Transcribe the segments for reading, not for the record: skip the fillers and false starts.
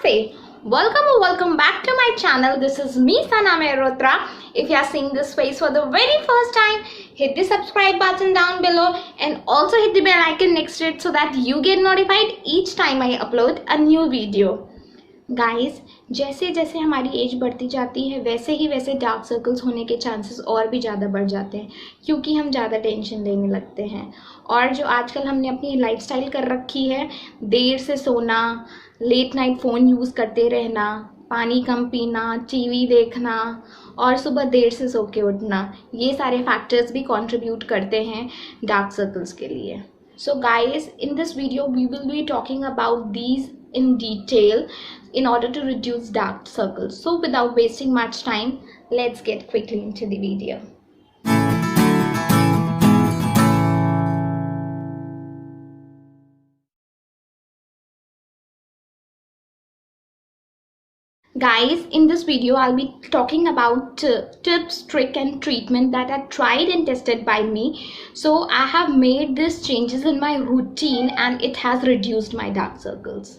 Namaste. Welcome or welcome back to my channel. This is me, Mehrotra. If you are seeing this face for the very first time, hit the subscribe button down below and also hit the bell icon next to it so that you get notified each time I upload a new video. Guys, जैसे जैसे हमारी as बढ़ती जाती है वैसे dark circles होने के chances और भी ज़्यादा बढ़ जाते हैं क्योंकि हम ज़्यादा टेंशन लेने लगते हैं। और जो आजकल हमने अपनी लाइफस्टाइल कर रखी है, देर से सोना, लेट नाइट फ़ोन यूज़ करते रहना, पानी कम पीना, टीवी देखना और सुबह देर से सो के उठना, ये सारे फैक्टर्स भी कंट्रीब्यूट करते हैं डार्क सर्कल्स के लिए। So guys, in this video we will be talking about these in detail in order to reduce dark circles. So without wasting much time, let's get quickly into the video. Guys, in this video I'll be talking about tips, trick and treatment that are tried and tested by me. So I have made these changes in my routine and it has reduced my dark circles.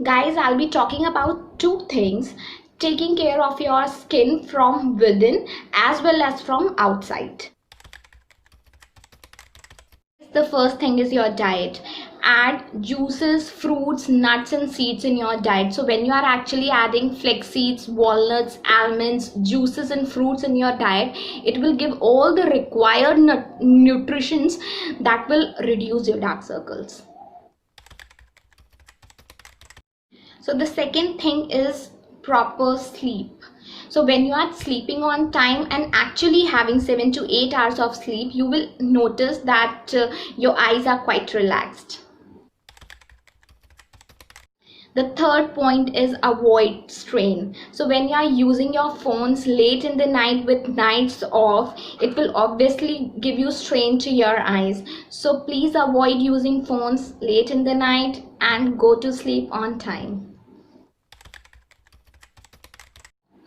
Guys, I'll be talking about two things: taking care of your skin from within as well as from outside. The first thing is your diet. Add juices, fruits, nuts and seeds in your diet. So when you are actually adding flax seeds, walnuts, almonds, juices and fruits in your diet, it will give all the required nutritions that will reduce your dark circles. So the second thing is proper sleep. So when you are sleeping on time and actually having 7 to 8 hours of sleep, you will notice that your eyes are quite relaxed. The third point is avoid strain. So when you are using your phones late in the night with nights off, it will obviously give you strain to your eyes. So please avoid using phones late in the night and go to sleep on time.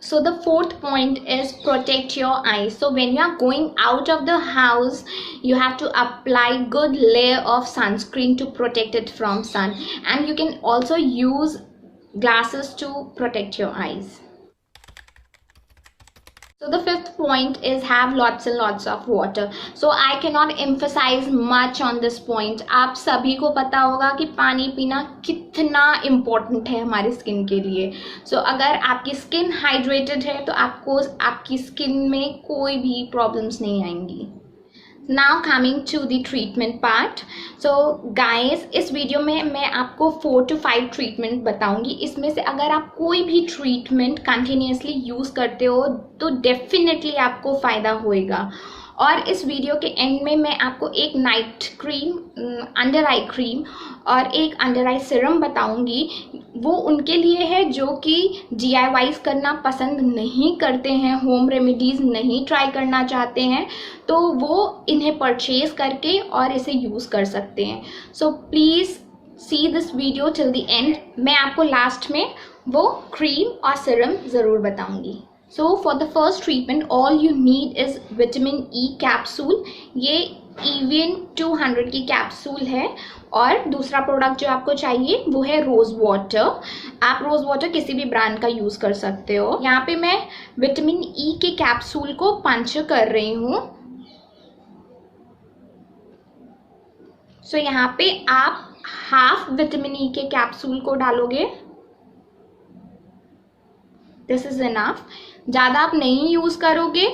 So the fourth point is protect your eyes. So when you are going out of the house, you have to apply good layer of sunscreen to protect it from sun, and you can also use glasses to protect your eyes. So the fifth point is have lots and lots of water. So I cannot emphasize much on this point. आप सभी को पता होगा कि पानी पीना कितना important है हमारी स्किन के लिए. So अगर आपकी स्किन हाइड्रेटेड है तो आपको आपकी स्किन में कोई भी प्रॉब्लम्स नहीं आएंगी. Now coming to the treatment part. So guys, इस वीडियो में मैं आपको 4 to 5 ट्रीटमेंट बताऊंगी. इसमें से अगर आप कोई भी ट्रीटमेंट कंटिन्यूसली यूज़ करते हो तो डेफिनेटली आपको फ़ायदा होएगा. और इस वीडियो के एंड में मैं आपको एक night cream, under eye cream और एक अंडर आई सिरम बताऊंगी. वो उनके लिए है जो कि DIYs करना पसंद नहीं करते हैं, होम रेमेडीज़ नहीं ट्राई करना चाहते हैं, तो वो इन्हें परचेज करके और इसे यूज़ कर सकते हैं. So please see this video till the end. मैं आपको लास्ट में वो क्रीम और सिरम ज़रूर बताऊंगी. So for the first treatment, all you need is vitamin E capsule. ये EVN 200 की कैप्सूल है. और दूसरा प्रोडक्ट जो आपको चाहिए वो है रोज़ वाटर. आप रोज़ वाटर किसी भी ब्रांड का यूज़ कर सकते हो. यहाँ पे मैं विटामिन E के कैप्सूल को पंच कर रही हूँ. सो यहाँ पे आप हाफ विटामिन E के कैप्सूल को डालोगे. This is enough. ज़्यादा आप नहीं यूज़ करोगे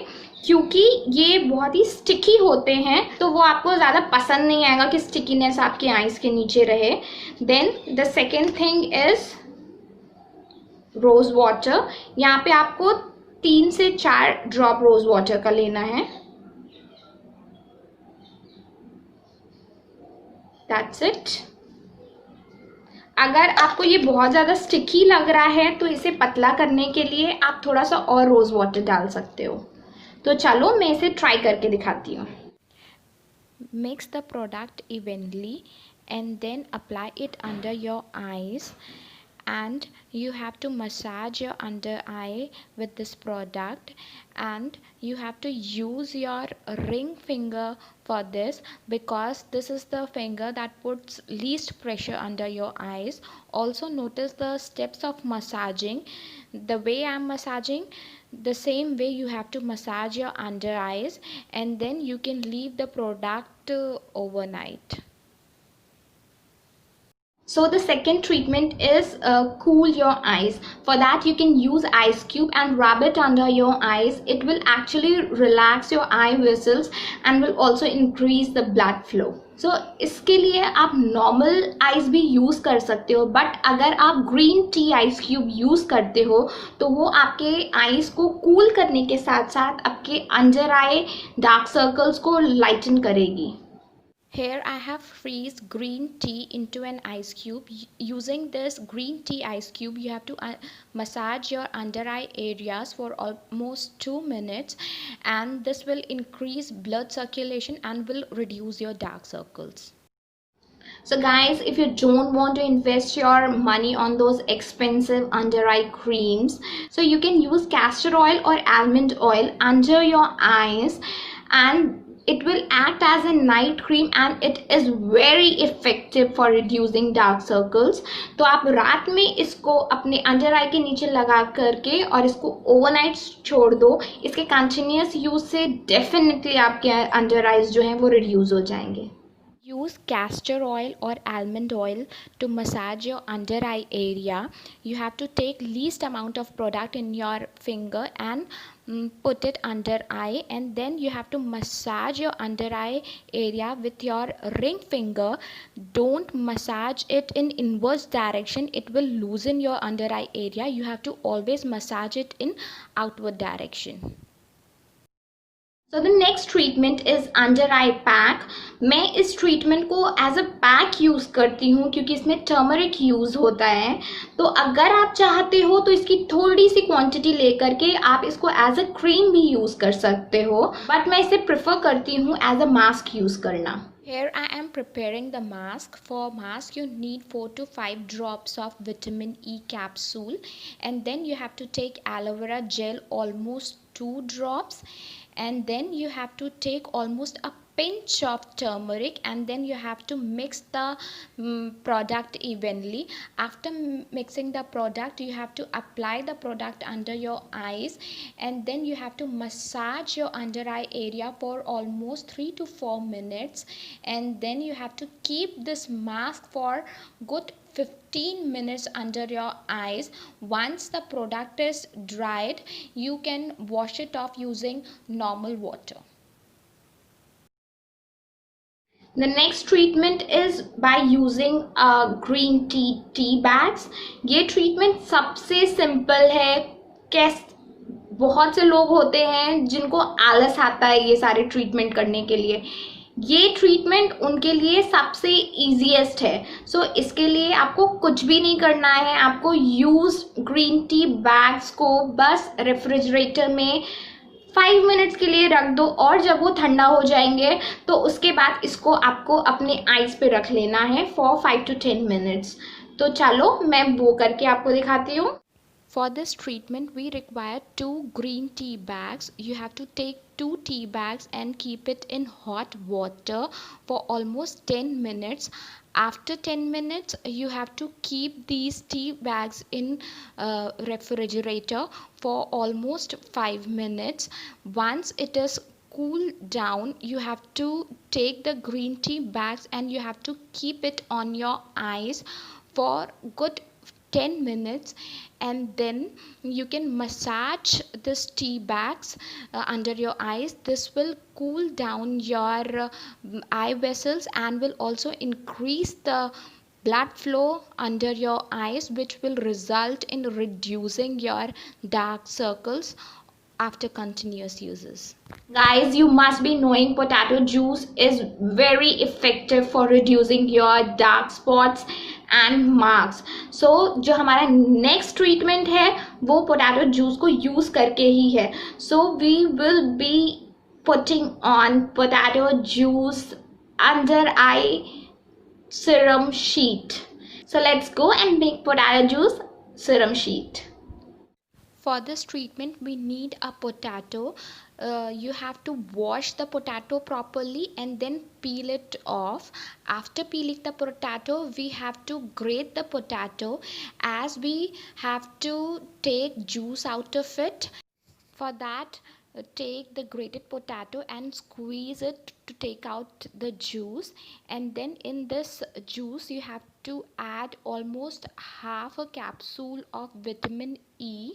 क्योंकि ये बहुत ही स्टिकी होते हैं, तो वो आपको ज़्यादा पसंद नहीं आएगा कि स्टिकीनेस आपके आइज़ के नीचे रहे. Then the second thing is rose water. यहाँ पे आपको 3 से 4 ड्रॉप रोज़ वाटर का लेना है. That's it. अगर आपको ये बहुत ज़्यादा स्टिकी लग रहा है तो इसे पतला करने के लिए आप थोड़ा सा और रोज़ वाटर डाल सकते हो. तो चलो मैं इसे ट्राई करके दिखाती हूँ. Mix the product evenly and then apply it under your eyes and you have to massage your under eye with this product, and you have to use your ring finger for this, because this is the finger that puts least pressure under your eyes. Also notice the steps of massaging. The way I'm massaging, the same way you have to massage your under eyes, and then you can leave the product overnight. So the second treatment is cool your eyes. For that you can use ice cube and rub it under your eyes. It will actually relax your eye vessels and will also increase the blood flow. So इसके लिए आप normal ice भी use कर सकते हो, but अगर आप green tea ice cube use करते हो तो वो आपके आइस को कूल करने के साथ साथ आपके अंडर आई डार्क सर्कल्स को लाइटन करेगी. Here I have freezed green tea into an ice cube. Using this green tea ice cube, you have to massage your under eye areas for almost 2 minutes, and this will increase blood circulation and will reduce your dark circles. So guys, if you don't want to invest your money on those expensive under eye creams, so you can use castor oil or almond oil under your eyes, and it will act as a night cream and it is very effective for reducing dark circles. तो आप रात में इसको अपने under आई के नीचे लगा करके और इसको ओवरनाइट छोड़ दो. इसके कंटिन्यूस यूज से डेफिनेटली आपके अंडर आइज जो हैं वो रिड्यूस हो जाएंगे. Use castor oil or almond oil to massage your under eye area. You have to take least amount of product in your finger and put it under eye, and then you have to massage your under eye area with your ring finger. Don't massage it in inverse direction, it will loosen your under eye area. You have to always massage it in outward direction. So the next treatment is under eye pack. मैं इस treatment को as a pack use करती हूँ क्योंकि इसमें turmeric use होता है. तो अगर आप चाहते हो तो इसकी थोड़ी सी quantity लेकर के आप इसको as a cream भी यूज़ कर सकते हो, but मैं इसे prefer करती हूँ as a mask यूज़ करना. Here I am preparing the mask. For mask you need 4 to 5 drops of vitamin E capsule, and then you have to take aloe vera gel almost 2 drops, and then you have to take almost a pinch of turmeric, and then you have to mix the product evenly. After mixing the product, you have to apply the product under your eyes, and then you have to massage your under eye area for almost 3 to 4 minutes, and then you have to keep this mask for good 15 minutes under your eyes. Once the product is dried, you can wash it off using normal water. The next treatment is by using green tea bags. ये treatment सबसे simple है. बहुत से लोग होते हैं जिनको आलस आता है ये सारे ट्रीटमेंट करने के लिए. ये ट्रीटमेंट उनके लिए सबसे ईजीएस्ट है. सो इसके लिए आपको कुछ भी नहीं करना है. आपको यूज ग्रीन टी बैग्स को बस रेफ्रिजरेटर में 5 मिनट्स के लिए रख दो, और जब वो ठंडा हो जाएंगे तो उसके बाद इसको आपको अपने आइज पे रख लेना है फॉर 5 to 10 मिनट्स. तो चलो मैं वो करके आपको दिखाती हूँ. For this treatment we require 2 green tea bags. You have to take 2 tea bags and keep it in hot water for almost 10 minutes. After 10 minutes you have to keep these tea bags in refrigerator for almost 5 minutes. Once it is cool down, you have to take the green tea bags and you have to keep it on your eyes for good 10 minutes, and then you can massage this tea bags under your eyes. This will cool down your eye vessels and will also increase the blood flow under your eyes, which will result in reducing your dark circles after continuous uses. Guys, you must be knowing potato juice is very effective for reducing your dark spots and marks. So जो हमारा next treatment है वो potato juice को use करके ही है. So we will be putting on potato juice under eye serum sheet. So let's go and make potato juice serum sheet. For this treatment we need a potato. You have to wash the potato properly and then peel it off. After peeling the potato, we have to grate the potato, as we have to take juice out of it. For that, take the grated potato and squeeze it to take out the juice, and then in this juice you have to add almost half a capsule of vitamin E.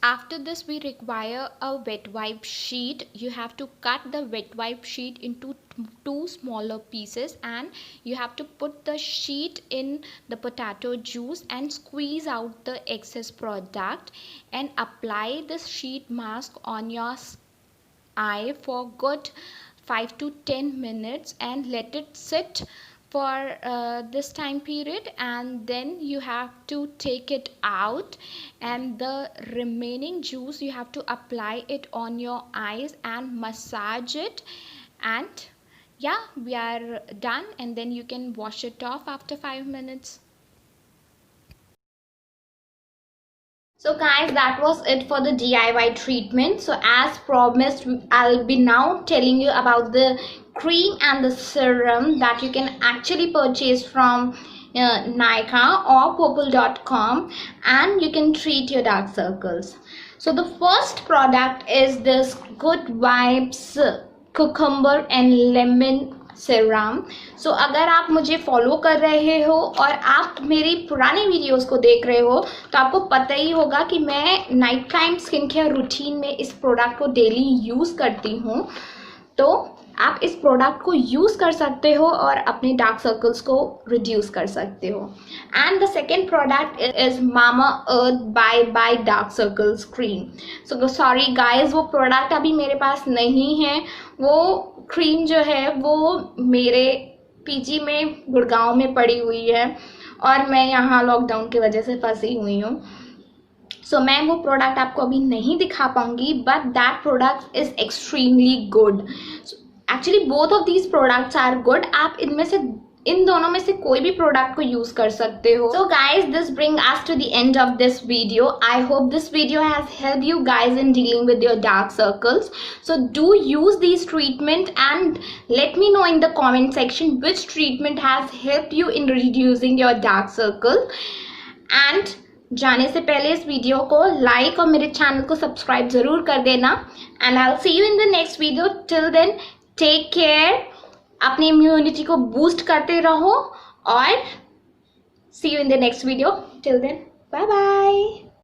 After this, we require a wet wipe sheet. You have to cut the wet wipe sheet into two smaller pieces, and you have to put the sheet in the potato juice and squeeze out the excess product, and apply this sheet mask on your eye for good 5 to 10 minutes and let it sit for this time period, and then you have to take it out, and the remaining juice you have to apply it on your eyes and massage it, and yeah, we are done, and then you can wash it off after 5 minutes. So guys, that was it for the DIY treatment. So as promised, I'll be now telling you about the cream and the serum that you can actually purchase from Nykaa or Purplle.com, and you can treat your dark circles. So the first product is this Good Vibes Cucumber and Lemon serum. So अगर आप मुझे follow कर रहे हो और आप मेरी पुरानी वीडियोस को देख रहे हो तो आपको पता ही होगा कि मैं night time skin care routine में इस प्रोडक्ट को डेली यूज़ करती हूँ. तो आप इस प्रोडक्ट को यूज़ कर सकते हो और अपने डार्क सर्कल्स को रिड्यूस कर सकते हो. And the second product is mama earth by dark circles cream. So sorry guys, वो प्रोडक्ट अभी मेरे पास नहीं है. वो क्रीम जो है वो मेरे पीजी में गुड़गांव में पड़ी हुई है और मैं यहाँ लॉकडाउन की वजह से फंसी हुई हूँ. सो मैं वो प्रोडक्ट आपको अभी नहीं दिखा पाऊंगी, but that product is extremely good. Actually both of these products are good. आप इनमें से इन दोनों में से कोई भी प्रोडक्ट को यूज कर सकते हो. So guys, this bring us to the end of this video. I hope this video has help you guys in dealing with your dark circles. So do use this treatment and let me know in the comment section which treatment has help you in reducing your dark circle. And जाने से पहले इस video को like और मेरे channel को subscribe जरूर कर देना. And I will see you in the next video. Till then, take care. अपनी इम्यूनिटी को बूस्ट करते रहो और see you in the next video. Till then, bye bye.